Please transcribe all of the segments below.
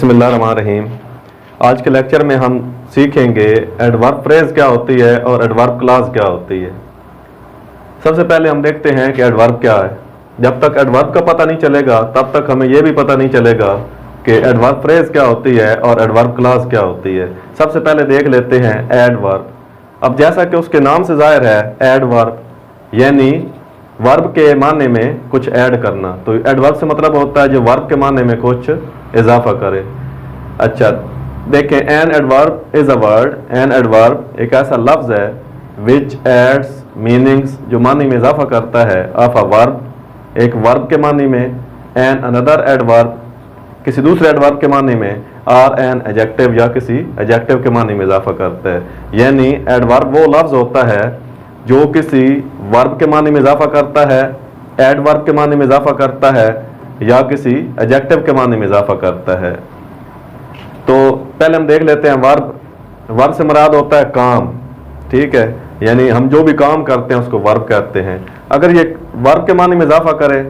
बिस्मिल्लाहिर्रहमानिर्रहीम। आज के लेक्चर में हम सीखेंगे एडवर्ब फ्रेज क्या होती है और एडवर्ब क्लॉज क्या होती है। सबसे पहले हम देखते हैं कि एडवर्ब क्या है। जब तक एडवर्ब का पता नहीं चलेगा तब तक हमें यह भी पता नहीं चलेगा कि एडवर्ब फ्रेज क्या होती है और एडवर्ब क्लॉज क्या होती है। सबसे पहले देख लेते हैं एडवर्ब। अब जैसा कि उसके नाम से जाहिर है, एडवर्ब यानी वर्ब के माने में कुछ ऐड करना। तो एडवर्ब से मतलब होता है जो वर्ब के माने में कुछ इजाफा करे। अच्छा देखें, an adverb is a word. An adverb एक ऐसा लफ्ज है विच एड्स मीनिंग्स, जो मानी में इजाफा करता है, ऑफ अ वर्ब, एक वर्ब के मानी में, एन अनदर एडवर्ब, किसी दूसरे एडवर्ब के मानी में, और एन एडजेक्टिव या किसी एडजेक्टिव के मानी में इजाफा करता है। यानी एडवर्ब वो लफ्ज होता है जो किसी वर्ब के मानी में इजाफा करता है, एडवर्ब के मानी में इजाफा करता है या किसी एडजेक्टिव के मानी में इजाफा करता है। तो पहले हम देख लेते हैं वर्ब। वर्ब से मुराद होता है काम, ठीक है, यानी हम जो भी काम करते हैं उसको वर्ब कहते हैं। अगर ये वर्ब के मानी में इजाफा करे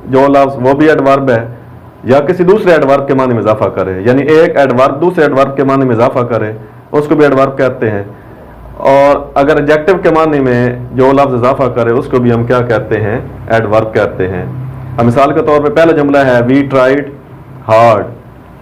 जो लफ्ज, वो भी एडवर्ब है, या किसी दूसरे एडवर्ब के मानी में इजाफा करे, यानी एक एडवर्ब दूसरे एडवर्ब के मानी में इजाफा करे, उसको भी एडवर्ब कहते हैं। और अगर एडजेक्टिव के मानी में जो लफ्ज इजाफा करे उसको भी हम क्या कहते हैं, एडवर्ब कहते हैं। अब मिसाल के तौर पे पहला जुमला है वी ट्राइड हार्ड,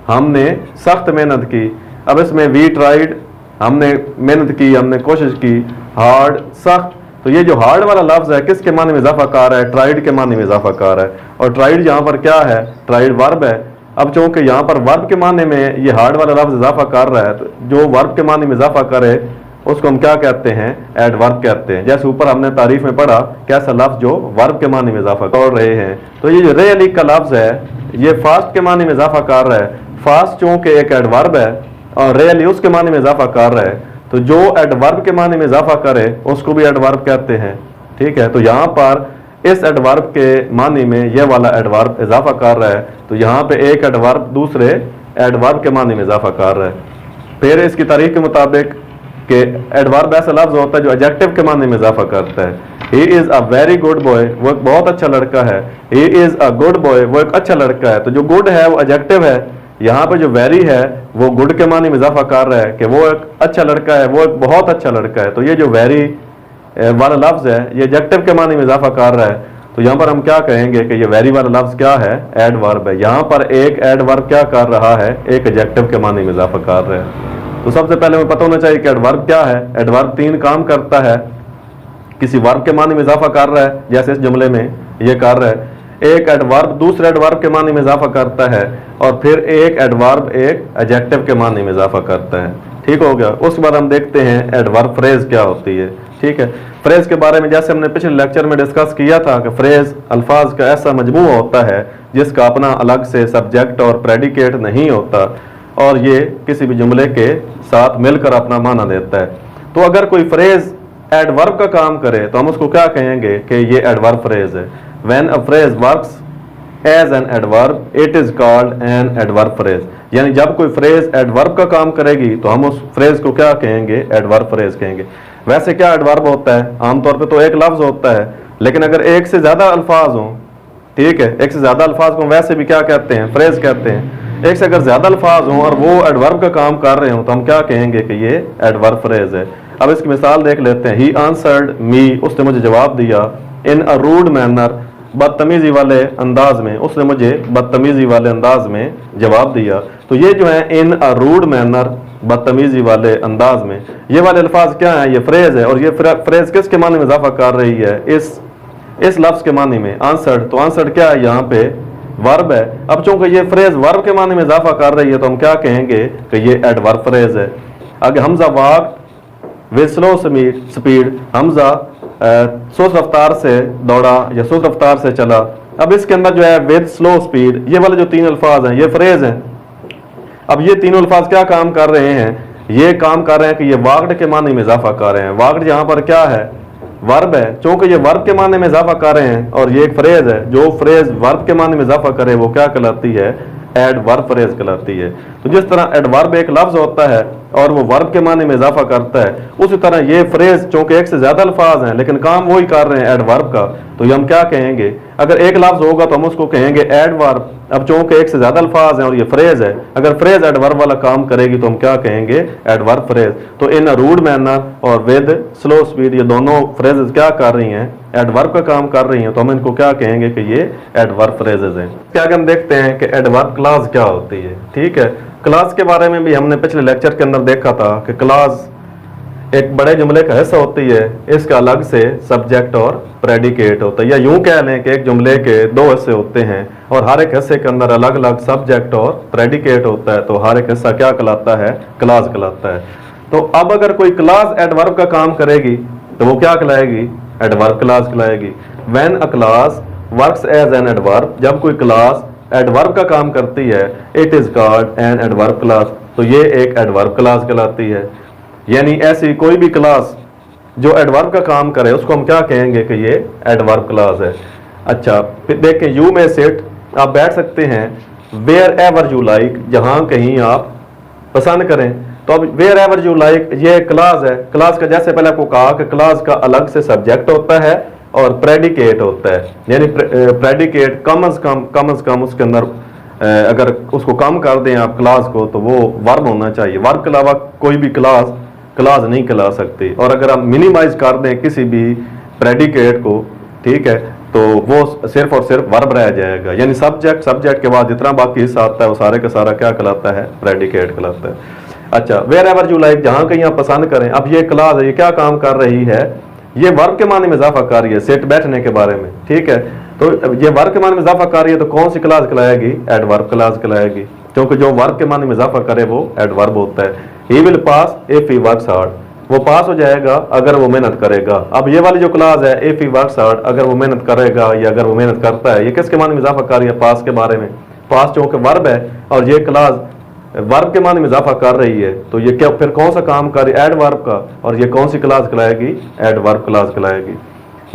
हमने सख्त मेहनत की। अब इसमें वी ट्राइड, हमने मेहनत की, हमने कोशिश की, हार्ड सख्त, तो ये जो हार्ड वाला लफ्ज है किसके मानी में इजाफा कर रहा है, ट्राइड के मानी में इजाफा कर रहा है। और ट्राइड यहाँ पर क्या है, ट्राइड वर्ब है। अब चूंकि यहाँ पर वर्ब के मानी में ये हार्ड वाला लफ्ज इजाफा कर रहा है, तो जो वर्ब के मानी में इजाफा करे उसको हम क्या कहते हैं, एडवर्ब कहते हैं। जैसे ऊपर हमने तारीफ में पढ़ा कैसा लफ्ज जो वर्ब के मानी में इजाफा कर रहे हैं। तो ये जो रियली का लफ्ज है ये फास्ट के मानी में इजाफा कर रहा है। फास्ट चूंकि एक एडवर्ब है और रियली उसके मानी में इजाफा कर रहा है, तो जो एडवर्ब के मानी में इजाफा करे उसको भी एडवर्ब कहते हैं, ठीक है। तो यहाँ पर इस एडवर्ब के मानी में यह वाला एडवर्ब इजाफा कर रहा है, तो यहाँ पे एक एडवर्ब दूसरे एडवर्ब के मानी में इजाफा कर रहा है। फिर इसकी तारीख के मुताबिक कि एडवर्ब ऐसा लफ्ज होता है जो एडजेक्टिव के माने में इजाफा करता है। He is a very good boy, वो एक बहुत अच्छा लड़का है। He is a good boy, वो एक अच्छा लड़का है। तो जो गुड है वो एडजेक्टिव है, यहाँ पे जो वेरी है वो गुड के माने में इजाफा कर रहा है कि वो एक अच्छा लड़का है, वो एक बहुत अच्छा लड़का है। तो ये जो वेरी वाला लफ्ज है ये एडजेक्टिव के माने में इजाफा कर रहा है। तो यहाँ पर हम क्या कहेंगे कि ये वेरी वाला लफ्ज क्या है, एडवर्ब है। यहाँ पर एक एडवर्ब क्या कर रहा है, एक एडजेक्टिव के माने में इजाफा कर रहा है। तो सबसे पहले हमें पता होना चाहिए कि एडवर्ब क्या है। एडवर्ब तीन काम करता है। किसी वर्ब के मानी में इजाफा कर रहा है, जैसे इस जुमले में ये कर रहा है। एक एडवर्ब दूसरे एडवर्ब के मानी में इजाफा करता है, और फिर एक एडवर्ब एक एडजेक्टिव के मानी में इजाफा करता है, ठीक हो गया। उसके बाद हम देखते हैं एडवर्ब फ्रेज क्या होती है, ठीक है। फ्रेज के बारे में जैसे हमने पिछले लेक्चर में डिस्कस किया था कि फ्रेज अल्फाज का ऐसा मजमूआ होता है जिसका अपना अलग से सब्जेक्ट और प्रेडिकेट नहीं होता, और ये किसी भी जुमले के साथ मिलकर अपना माना देता है। तो अगर कोई फ्रेज एडवर्ब का काम करे तो हम उसको क्या कहेंगे कि ये एडवर्ब फ्रेज है। When a phrase works as an adverb it is called an adverb phrase. यानी जब कोई फ्रेज एडवर्ब का काम करेगी तो हम उस फ्रेज को क्या कहेंगे, एडवर्ब फ्रेज कहेंगे। वैसे क्या एडवर्ब होता है, आमतौर पर तो एक लफ्ज होता है, लेकिन अगर एक से ज्यादा अल्फाज हों, ठीक है, एक से ज्यादा अल्फाज को वैसे भी क्या कहते हैं, फ्रेज कहते हैं। एक से अगर ज्यादा अल्फाज हों और वो एडवर्ब का काम कर रहे हो तो हम क्या कहेंगे कि ये एडवर्ब फ्रेज है। अब इसकी मिसाल देख लेते हैं। ही आंसर्ड मी, उसने मुझे जवाब दिया। इन अ रूड मैनर, बदतमीजी वाले अंदाज में, उसने मुझे बदतमीजी वाले अंदाज में जवाब दिया। तो ये जो है इन अ रूड मैनर, बदतमीजी वाले अंदाज में, ये वाले अल्फाज क्या है, ये फ्रेज है। और ये फ्रेज किसके माने में इजाफा कर रही है, इस लफ्ज के माने में, आंसर्ड। तो आंसर्ड क्या है, यहाँ पे वर्ब है। अब चूंकि ये फ्रेज वर्ब के माने में इजाफा कर रही है तो हम क्या कहेंगे कि ये एडवर्ब फ्रेज है। आगे Hamza walk with slow speed, Hamza सुस्त रफ्तार से दौड़ा या सुस्त रफ्तार से चला। अब इसके अंदर जो है विद स्लो स्पीड, ये वाले जो तीन अल्फाज हैं ये फ्रेज हैं। अब ये तीनों अल्फाज क्या काम कर रहे हैं, ये काम कर रहे हैं कि ये वाक्ड के माने में इजाफा कर रहे हैं। वाक्ड यहाँ पर क्या है, वर्ब है। चूंकि ये वर्ब के माने में इजाफा कर रहे हैं और ये एक फ्रेज है, जो फ्रेज वर्ब के माने में इजाफा करे वो क्या कहलाती है, एडवर्ब फ्रेज कहलाती है। तो जिस तरह एडवर्ब एक लफ्ज होता है और वो वर्ब के माने में इजाफा करता है, उसी तरह ये फ्रेज चूंकि एक से ज्यादा अल्फाज हैं लेकिन काम वही कर रहे हैं एडवर्ब का, तो ये हम क्या कहेंगे, अगर एक लफ्ज होगा तो हम उसको कहेंगे एडवर्ब। अब चूंकि एक से ज्यादा अल्फाज हैं और ये फ्रेज है, अगर फ्रेज एडवर्ब वाला काम करेगी तो हम क्या कहेंगे, एडवर्ब फ्रेज। तो इन अ रूड मैनर और विद स्लो स्पीड, ये दोनों फ्रेजेस क्या कर रही हैं, एडवर्ब का काम कर रही हैं, तो हम इनको क्या कहेंगे कि ये एडवर्ब फ्रेजेस हैं। क्या हम देखते हैं कि एडवर्ब क्लास क्या होती है। ठीक है, क्लास के बारे में भी हमने पिछले लेक्चर के अंदर देखा था कि क्लास एक बड़े जुमले का हिस्सा होती है, इसका अलग से सब्जेक्ट और प्रेडिकेट होता है, या यूं कह लें कि एक जुमले के दो हिस्से होते हैं और हर एक हिस्से के अंदर अलग अलग सब्जेक्ट और प्रेडिकेट होता है, तो हर एक हिस्सा क्या कहलाता है, क्लास कहलाता है। तो अब अगर कोई क्लास एडवर्ब का काम करेगी तो वो क्या कहलाएगी, एडवर्ब क्लास कहलाएगी। When a class works as an adverb, जब कोई क्लास एडवर्ब का काम करती है, it is called an adverb class, तो ये एक एडवर्ब क्लास कहलाती है। यानी ऐसी कोई भी क्लास जो एडवर्ब का काम करे उसको हम क्या कहेंगे कि ये एडवर्ब क्लास है। अच्छा, फिर देखें, यू में सिट, आप बैठ सकते हैं वेयर एवर यू लाइक, जहां कहीं आप पसंद करें। तो अब वेयर एवर यू लाइक ये क्लास है। क्लास का जैसे पहले आपको कहा कि क्लास का अलग से सब्जेक्ट होता है और प्रेडिकेट होता है, यानी प्रेडिकेट कम अज कम उसके अंदर अगर उसको कम कर दें आप क्लास को तो वो वर्ब होना चाहिए। वर्ब के अलावा कोई भी क्लास नहीं कहला सकती। और अगर हम मिनिमाइज कर दें किसी भी प्रेडिकेट को, ठीक है, तो वो सिर्फ और सिर्फ वर्ब रह जाएगा, यानी सब्जेक्ट के बाद जितना बाकी हिस्सा आता है वो सारे का सारा क्या कहलाता है, प्रेडिकेट कहलाता है। अच्छा, वेयर एवर यू लाइक, जहां कहीं आप पसंद करें। अब ये क्लास है, ये क्या काम कर रही है, ये वर्ब के माने में इजाफा कर रही है, सेट बैठने के बारे में। ठीक है, तो ये वर्ब के माने में इजाफा कर रही है, तो कौन सी क्लास कहलाएगी, एडवर्ब क्लास कहलाएगी, क्योंकि जो वर्ब के माने में इजाफा करे वो एडवर्ब होता है। He will pass if he works hard, वो पास हो जाएगा अगर वो मेहनत करेगा। अब ये वाली जो क्लास है इफ ही वर्क्स हार्ड, अगर वो मेहनत करेगा या अगर वो मेहनत करता है, ये किसके माने में इजाफा कर रही है, पास के बारे में। पास चूंकि वर्ब है और ये क्लास वर्ब के माने में इजाफा कर रही है, तो ये क्या फिर कौन सा काम कर रही है, एडवर्ब का, और ये कौन सी क्लास कहलाएगी, एडवर्ब क्लास कहलाएगी।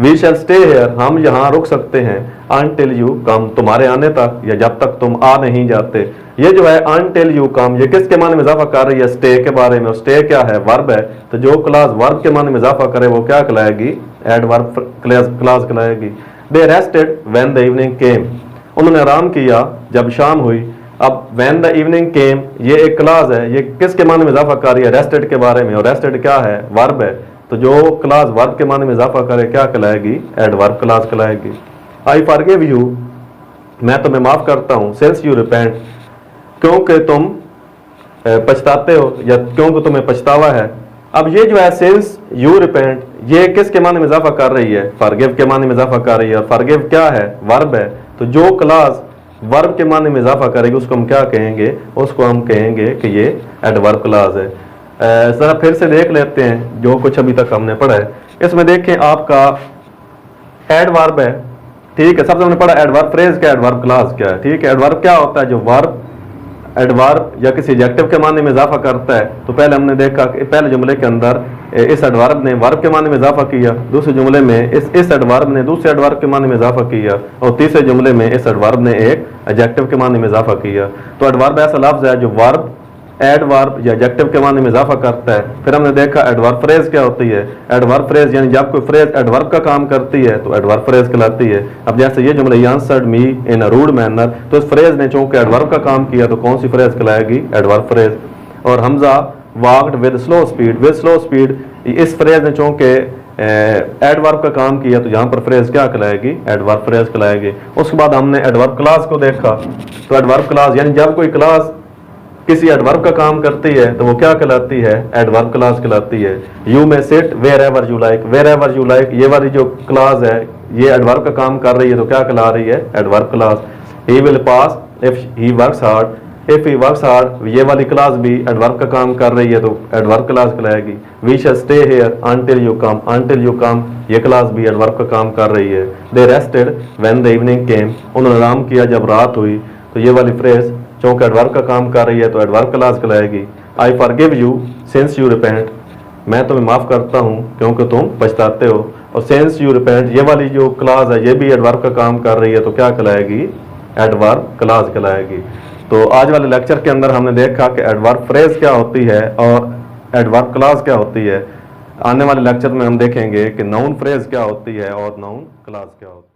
वी शैल स्टे हेयर, हम यहाँ रुक सकते हैं, अनटिल यू कम, तुम्हारे आने तक या जब तक तुम आ नहीं जाते। ये जो है अनटिल यू कम, ये किसके माने में इजाफा कर रही है, स्टे के बारे में, और स्टे क्या है, वर्ब है, तो जो क्लास वर्ब के माने में इजाफा करे वो क्या कहलाएगी, एडवर्ब क्लास कहलाएगी। They rested when the evening came, उन्होंने आराम किया जब शाम हुई। अब व्हेन द इवनिंग केम ये एक क्लास है, ये किसके माने में इजाफा कर रही है, रेस्टेड के बारे में, और रेस्टेड क्या है, वर्ब है, तो जो क्लास वर्ब के माने में इजाफा करे क्या कहलाएगी, एडवर्ब क्लास कहलाएगी। आई फॉरगिव यू, मैं तुम्हें माफ करता हूं, सिंस यू रिपेंट, क्योंकि तुम पछताते हो या क्योंकि तुम्हें पछतावा है। अब ये जो है सिंस यू रिपेंट, ये किसके माने में इजाफा कर रही है, फॉरगिव के माने में इजाफा कर रही है, और फॉरगिव क्या है, वर्ब है, तो जो क्लास वर्ब के माने में इजाफा करेगी उसको हम क्या कहेंगे, उसको हम कहेंगे कि ये एडवर्ब क्लास है। जरा फिर से देख लेते हैं जो कुछ अभी तक हमने पढ़ा है। इसमें देखें आपका एडवर्ब है, ठीक है, सबसे हमने पढ़ा एडवर्ब फ्रेज क्या, एडवर्ब क्लास क्या है। ठीक है, एडवर्ब क्या होता है, जो वर्ब एडवर्ब या किसी एडजेक्टिव के माने में इजाफा करता है। तो पहले हमने देखा कि पहले जुमले के अंदर इस एडवर्ब ने वर्ब के माने में इजाफा किया, दूसरे जुमले में इस एडवर्ब ने दूसरे एडवर्ब के माने में इजाफा किया, और तीसरे जुमले में इस एडवर्ब ने एक एडजेक्टिव के माने में इजाफा किया। तो एडवर्ब ऐसा लफ्ज है जो वर्ब एडवर्ब या एडजेक्टिव के माने में इजाफा करता है। फिर हमने देखा एडवर्ब फ्रेज क्या होती है, एडवर्ब फ्रेज यानी जब कोई फ्रेज एडवर्ब का काम करती है तो एडवर्ब फ्रेज कहलाती है। अब जैसे ये जुमला, he answered me in a rude manner, तो इस फ्रेज ने चूंकि एडवर्ब का काम किया तो कौन सी फ्रेज कहलाएगी, एडवर्ब फ्रेज। और Hamza walked with slow speed, इस फ्रेज ने चूंकि एडवर्ब का काम किया तो यहाँ पर फ्रेज क्या कहलाएगी, एडवर्ब फ्रेज कहलाएगी। उसके बाद हमने एडवर्ब क्लास को देखा, तो एडवर्ब क्लास यानी जब कोई क्लास किसी एडवर्ब का काम करती है तो वो क्या कहलाती है, एडवर्ब क्लास कहलाती है। You may sit wherever you like, ये वाली जो क्लास है ये एडवर्ब का काम कर रही है तो क्या कहला रही है, adverb class. He will pass if he works hard, ये वाली क्लास भी एडवर्ब का काम कर रही है तो एडवर्ब क्लास कहलाएगी। We shall stay here until you come, ये क्लास भी एडवर्ब का काम कर रही है। They rested when the evening came, उन्होंने आराम किया जब रात हुई, तो ये वाली फ्रेज चूंकि एडवर्ब का काम कर रही है तो एडवर्ब क्लास कहलाएगी। I forgive you since you repent, मैं तुम्हें माफ करता हूं क्योंकि तुम पछताते हो, और सिंस यू रिपेंट ये वाली जो क्लास है ये भी एडवर्ब का काम कर रही है तो क्या कहलाएगी, एडवर्ब क्लास कहलाएगी। तो आज वाले लेक्चर के अंदर हमने देखा कि एडवर्ब फ्रेज क्या होती है और एडवर्ब क्लास क्या होती है। आने वाले लेक्चर में हम देखेंगे कि नाउन फ्रेज क्या होती है और नाउन क्लास क्या होती है।